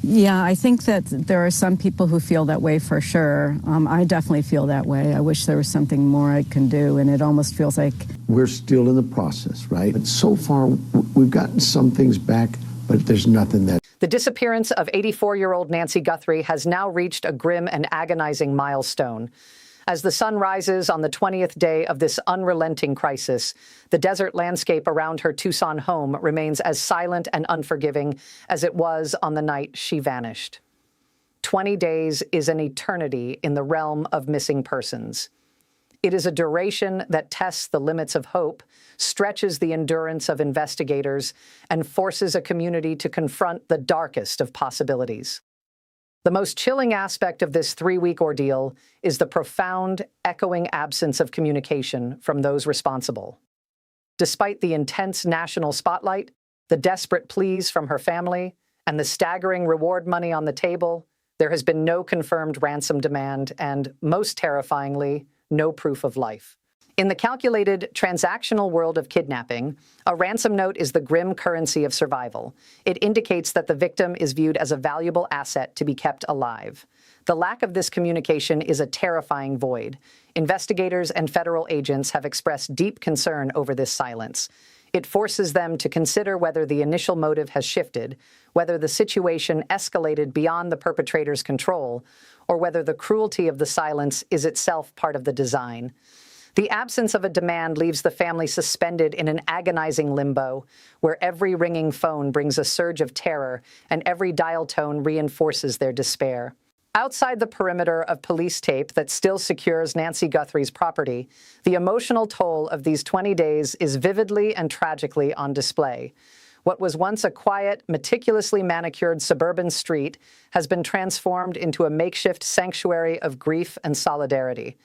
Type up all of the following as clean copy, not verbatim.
Yeah, I think that there are some people who feel that way for sure. I definitely feel that way. I wish there was something more I can do, and it almost feels like... We're still in the process, right? But so far, we've gotten some things back, but there's nothing that... The disappearance of 84-year-old Nancy Guthrie has now reached a grim and agonizing milestone. As the sun rises on the 20th day of this unrelenting crisis, the desert landscape around her Tucson home remains as silent and unforgiving as it was on the night she vanished. 20 days is an eternity in the realm of missing persons. It is a duration that tests the limits of hope, stretches the endurance of investigators, and forces a community to confront the darkest of possibilities. The most chilling aspect of this 3-week ordeal is the profound, echoing absence of communication from those responsible. Despite the intense national spotlight, the desperate pleas from her family, and the staggering reward money on the table, there has been no confirmed ransom demand and, most terrifyingly, no proof of life. In the calculated, transactional world of kidnapping, a ransom note is the grim currency of survival. It indicates that the victim is viewed as a valuable asset to be kept alive. The lack of this communication is a terrifying void. Investigators and federal agents have expressed deep concern over this silence. It forces them to consider whether the initial motive has shifted, whether the situation escalated beyond the perpetrator's control, or whether the cruelty of the silence is itself part of the design. The absence of a demand leaves the family suspended in an agonizing limbo, where every ringing phone brings a surge of terror and every dial tone reinforces their despair. Outside the perimeter of police tape that still secures Nancy Guthrie's property, the emotional toll of these 20 days is vividly and tragically on display. What was once a quiet, meticulously manicured suburban street has been transformed into a makeshift sanctuary of grief and solidarity.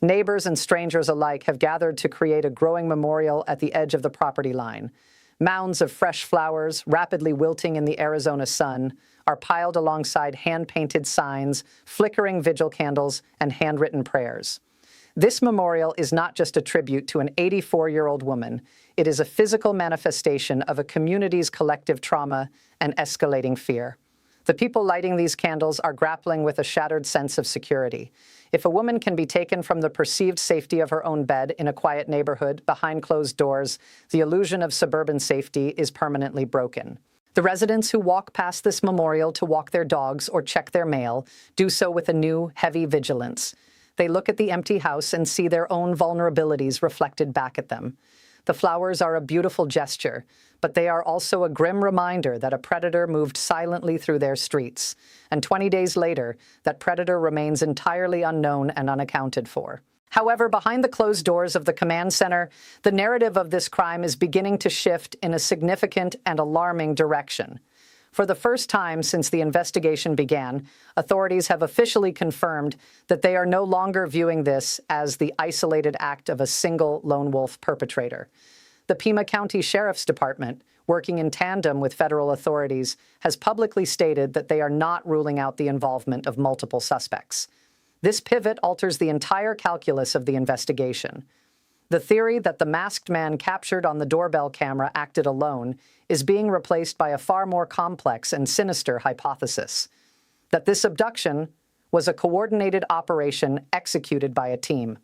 Neighbors and strangers alike have gathered to create a growing memorial at the edge of the property line. Mounds of fresh flowers, rapidly wilting in the Arizona sun, are piled alongside hand-painted signs, flickering vigil candles, and handwritten prayers. This memorial is not just a tribute to an 84-year-old woman. It is a physical manifestation of a community's collective trauma and escalating fear. The people lighting these candles are grappling with a shattered sense of security. If a woman can be taken from the perceived safety of her own bed in a quiet neighborhood behind closed doors, the illusion of suburban safety is permanently broken. The residents who walk past this memorial to walk their dogs or check their mail do so with a new, heavy vigilance. They look at the empty house and see their own vulnerabilities reflected back at them. The flowers are a beautiful gesture, but they are also a grim reminder that a predator moved silently through their streets, and 20 days later, that predator remains entirely unknown and unaccounted for. However, behind the closed doors of the command center, the narrative of this crime is beginning to shift in a significant and alarming direction. For the first time since the investigation began, authorities have officially confirmed that they are no longer viewing this as the isolated act of a single lone wolf perpetrator. The Pima County Sheriff's Department, working in tandem with federal authorities, has publicly stated that they are not ruling out the involvement of multiple suspects. This pivot alters the entire calculus of the investigation. The theory that the masked man captured on the doorbell camera acted alone is being replaced by a far more complex and sinister hypothesis: that this abduction was a coordinated operation executed by a team.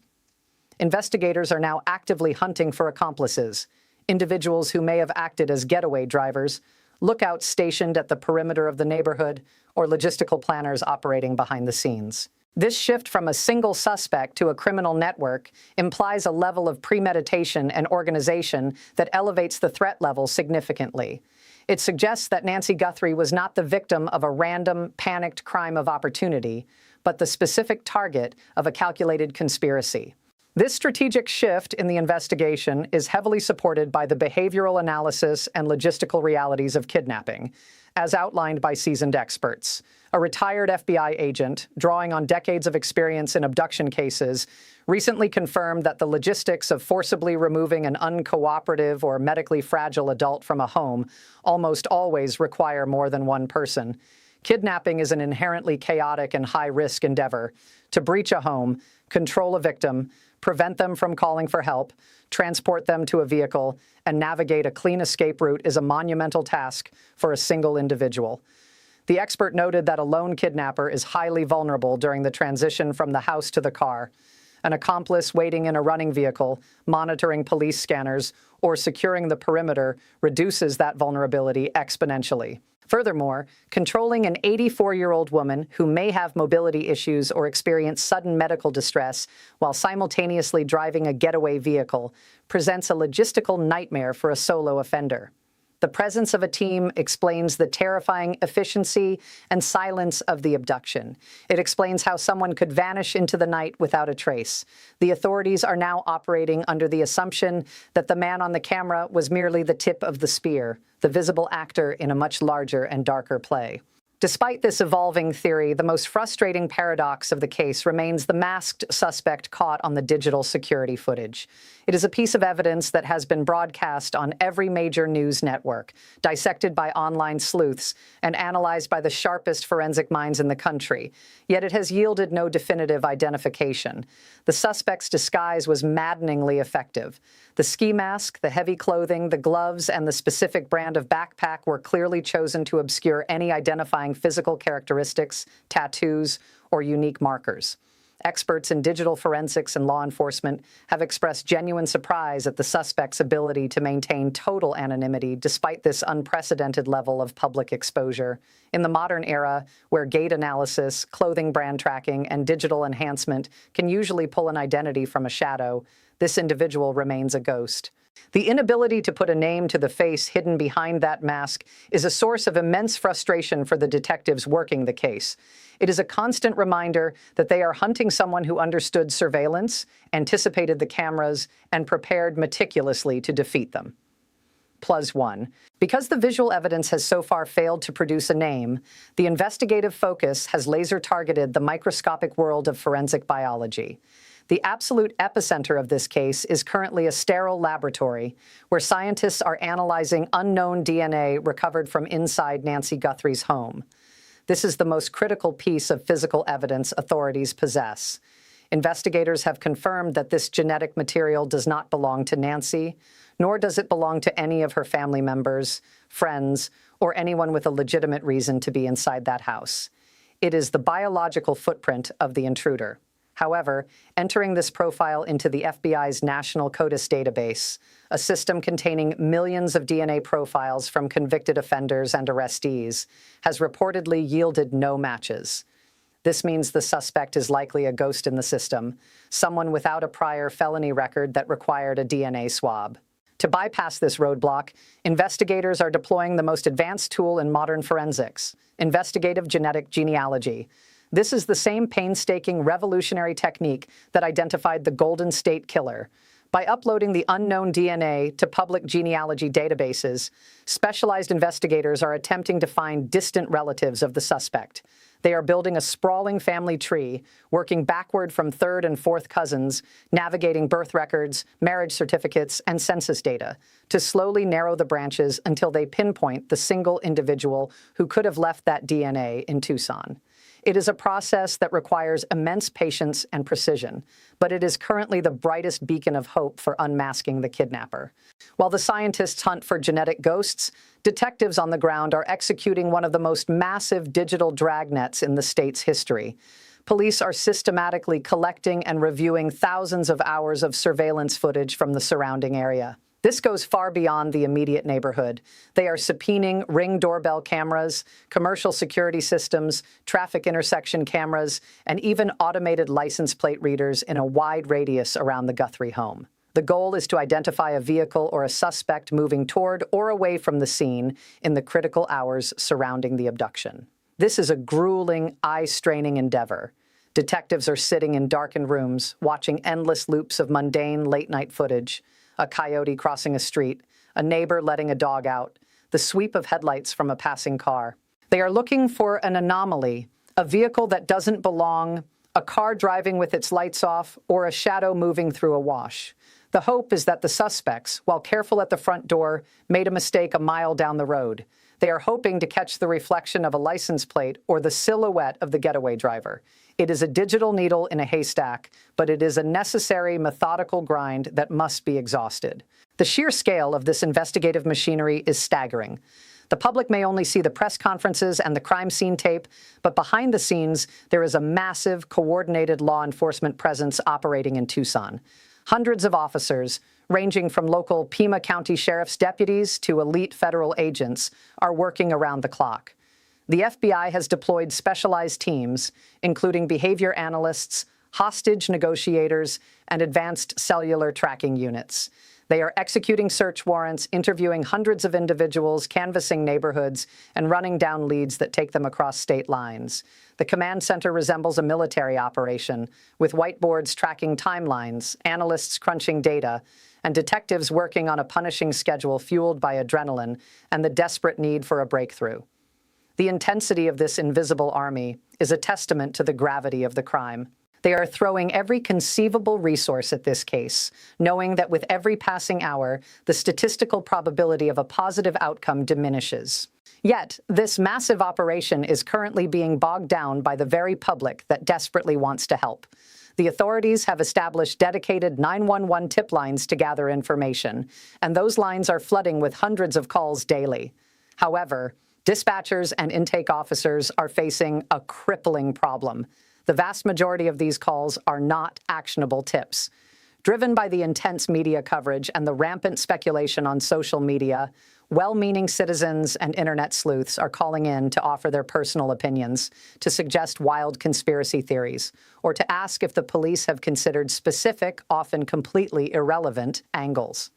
Investigators are now actively hunting for accomplices, individuals who may have acted as getaway drivers, lookouts stationed at the perimeter of the neighborhood, or logistical planners operating behind the scenes. This shift from a single suspect to a criminal network implies a level of premeditation and organization that elevates the threat level significantly. It suggests that Nancy Guthrie was not the victim of a random, panicked crime of opportunity, but the specific target of a calculated conspiracy. This strategic shift in the investigation is heavily supported by the behavioral analysis and logistical realities of kidnapping, as outlined by seasoned experts. A retired FBI agent, drawing on decades of experience in abduction cases, recently confirmed that the logistics of forcibly removing an uncooperative or medically fragile adult from a home almost always require more than one person. Kidnapping is an inherently chaotic and high-risk endeavor. To breach a home, control a victim, prevent them from calling for help, transport them to a vehicle, and navigate a clean escape route is a monumental task for a single individual. The expert noted that a lone kidnapper is highly vulnerable during the transition from the house to the car. An accomplice waiting in a running vehicle, monitoring police scanners, or securing the perimeter reduces that vulnerability exponentially. Furthermore, controlling an 84-year-old woman who may have mobility issues or experience sudden medical distress while simultaneously driving a getaway vehicle presents a logistical nightmare for a solo offender. The presence of a team explains the terrifying efficiency and silence of the abduction. It explains how someone could vanish into the night without a trace. The authorities are now operating under the assumption that the man on the camera was merely the tip of the spear, the visible actor in a much larger and darker play. Despite this evolving theory, the most frustrating paradox of the case remains the masked suspect caught on the digital security footage. It is a piece of evidence that has been broadcast on every major news network, dissected by online sleuths, and analyzed by the sharpest forensic minds in the country. Yet it has yielded no definitive identification. The suspect's disguise was maddeningly effective. The ski mask, the heavy clothing, the gloves, and the specific brand of backpack were clearly chosen to obscure any identifying physical characteristics, tattoos, or unique markers. Experts in digital forensics and law enforcement have expressed genuine surprise at the suspect's ability to maintain total anonymity despite this unprecedented level of public exposure. In the modern era, where gait analysis, clothing brand tracking, and digital enhancement can usually pull an identity from a shadow, this individual remains a ghost. The inability to put a name to the face hidden behind that mask is a source of immense frustration for the detectives working the case. It is a constant reminder that they are hunting someone who understood surveillance, anticipated the cameras, and prepared meticulously to defeat them. Plus one. Because the visual evidence has so far failed to produce a name, the investigative focus has laser-targeted the microscopic world of forensic biology. The absolute epicenter of this case is currently a sterile laboratory where scientists are analyzing unknown DNA recovered from inside Nancy Guthrie's home. This is the most critical piece of physical evidence authorities possess. Investigators have confirmed that this genetic material does not belong to Nancy, nor does it belong to any of her family members, friends, or anyone with a legitimate reason to be inside that house. It is the biological footprint of the intruder. However, entering this profile into the FBI's National CODIS database, a system containing millions of DNA profiles from convicted offenders and arrestees, has reportedly yielded no matches. This means the suspect is likely a ghost in the system, someone without a prior felony record that required a DNA swab. To bypass this roadblock, investigators are deploying the most advanced tool in modern forensics, investigative genetic genealogy. This is the same painstaking, revolutionary technique that identified the Golden State Killer. By uploading the unknown DNA to public genealogy databases, specialized investigators are attempting to find distant relatives of the suspect. They are building a sprawling family tree, working backward from third and fourth cousins, navigating birth records, marriage certificates, and census data, to slowly narrow the branches until they pinpoint the single individual who could have left that DNA in Tucson. It is a process that requires immense patience and precision, but it is currently the brightest beacon of hope for unmasking the kidnapper. While the scientists hunt for genetic ghosts, detectives on the ground are executing one of the most massive digital dragnets in the state's history. Police are systematically collecting and reviewing thousands of hours of surveillance footage from the surrounding area. This goes far beyond the immediate neighborhood. They are subpoenaing Ring doorbell cameras, commercial security systems, traffic intersection cameras, and even automated license plate readers in a wide radius around the Guthrie home. The goal is to identify a vehicle or a suspect moving toward or away from the scene in the critical hours surrounding the abduction. This is a grueling, eye-straining endeavor. Detectives are sitting in darkened rooms, watching endless loops of mundane late-night footage. A coyote crossing a street, a neighbor letting a dog out, the sweep of headlights from a passing car. They are looking for an anomaly, a vehicle that doesn't belong, a car driving with its lights off, or a shadow moving through a wash. The hope is that the suspects, while careful at the front door, made a mistake a mile down the road. They are hoping to catch the reflection of a license plate or the silhouette of the getaway driver. It is a digital needle in a haystack, but it is a necessary, methodical grind that must be exhausted. The sheer scale of this investigative machinery is staggering. The public may only see the press conferences and the crime scene tape, but behind the scenes, there is a massive, coordinated law enforcement presence operating in Tucson. Hundreds of officers, ranging from local Pima County sheriff's deputies to elite federal agents, are working around the clock. The FBI has deployed specialized teams, including behavior analysts, hostage negotiators, and advanced cellular tracking units. They are executing search warrants, interviewing hundreds of individuals, canvassing neighborhoods, and running down leads that take them across state lines. The command center resembles a military operation, with whiteboards tracking timelines, analysts crunching data, and detectives working on a punishing schedule fueled by adrenaline and the desperate need for a breakthrough. The intensity of this invisible army is a testament to the gravity of the crime. They are throwing every conceivable resource at this case, knowing that with every passing hour, the statistical probability of a positive outcome diminishes. Yet, this massive operation is currently being bogged down by the very public that desperately wants to help. The authorities have established dedicated 911 tip lines to gather information, and those lines are flooding with hundreds of calls daily. However, dispatchers and intake officers are facing a crippling problem. The vast majority of these calls are not actionable tips. Driven by the intense media coverage and the rampant speculation on social media, well-meaning citizens and internet sleuths are calling in to offer their personal opinions, to suggest wild conspiracy theories, or to ask if the police have considered specific, often completely irrelevant, angles.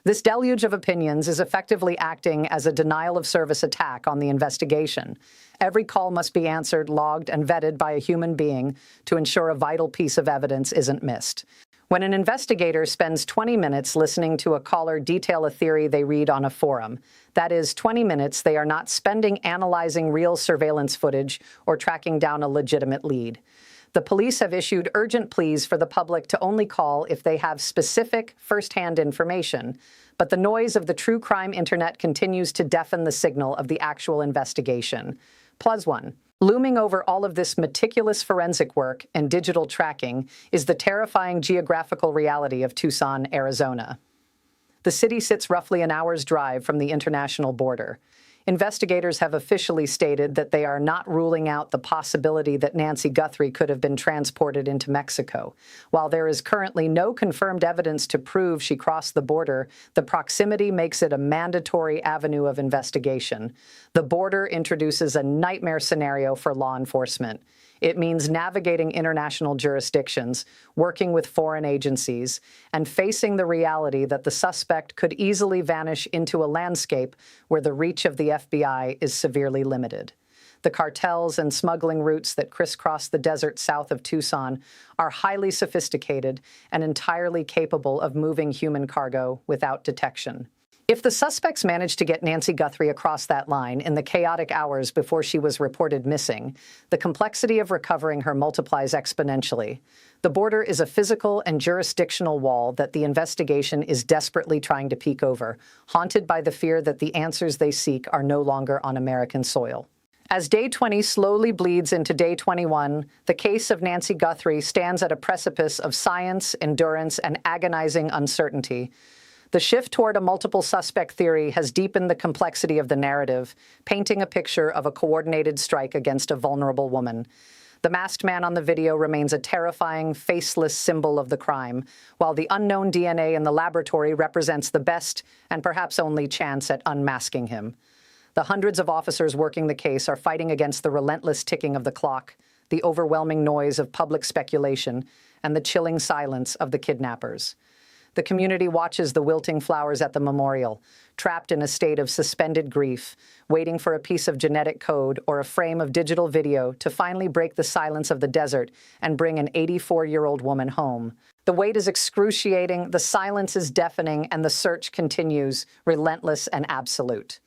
This deluge of opinions is effectively acting as a denial-of-service attack on the investigation. Every call must be answered, logged, and vetted by a human being to ensure a vital piece of evidence isn't missed. When an investigator spends 20 minutes listening to a caller detail a theory they read on a forum, that is 20 minutes they are not spending analyzing real surveillance footage or tracking down a legitimate lead. The police have issued urgent pleas for the public to only call if they have specific, first-hand information, but the noise of the true crime internet continues to deafen the signal of the actual investigation. Plus one. Looming over all of this meticulous forensic work and digital tracking is the terrifying geographical reality of Tucson, Arizona. The city sits roughly an hour's drive from the international border. Investigators have officially stated that they are not ruling out the possibility that Nancy Guthrie could have been transported into Mexico. While there is currently no confirmed evidence to prove she crossed the border, the proximity makes it a mandatory avenue of investigation. The border introduces a nightmare scenario for law enforcement. It means navigating international jurisdictions, working with foreign agencies, and facing the reality that the suspect could easily vanish into a landscape where the reach of the FBI is severely limited. The cartels and smuggling routes that crisscross the desert south of Tucson are highly sophisticated and entirely capable of moving human cargo without detection. If the suspects managed to get Nancy Guthrie across that line in the chaotic hours before she was reported missing, the complexity of recovering her multiplies exponentially. The border is a physical and jurisdictional wall that the investigation is desperately trying to peek over, haunted by the fear that the answers they seek are no longer on American soil. As Day 20 slowly bleeds into Day 21, the case of Nancy Guthrie stands at a precipice of science, endurance, and agonizing uncertainty. The shift toward a multiple suspect theory has deepened the complexity of the narrative, painting a picture of a coordinated strike against a vulnerable woman. The masked man on the video remains a terrifying, faceless symbol of the crime, while the unknown DNA in the laboratory represents the best and perhaps only chance at unmasking him. The hundreds of officers working the case are fighting against the relentless ticking of the clock, the overwhelming noise of public speculation, and the chilling silence of the kidnappers. The community watches the wilting flowers at the memorial, trapped in a state of suspended grief, waiting for a piece of genetic code or a frame of digital video to finally break the silence of the desert and bring an 84-year-old woman home. The wait is excruciating, the silence is deafening, and the search continues, relentless and absolute.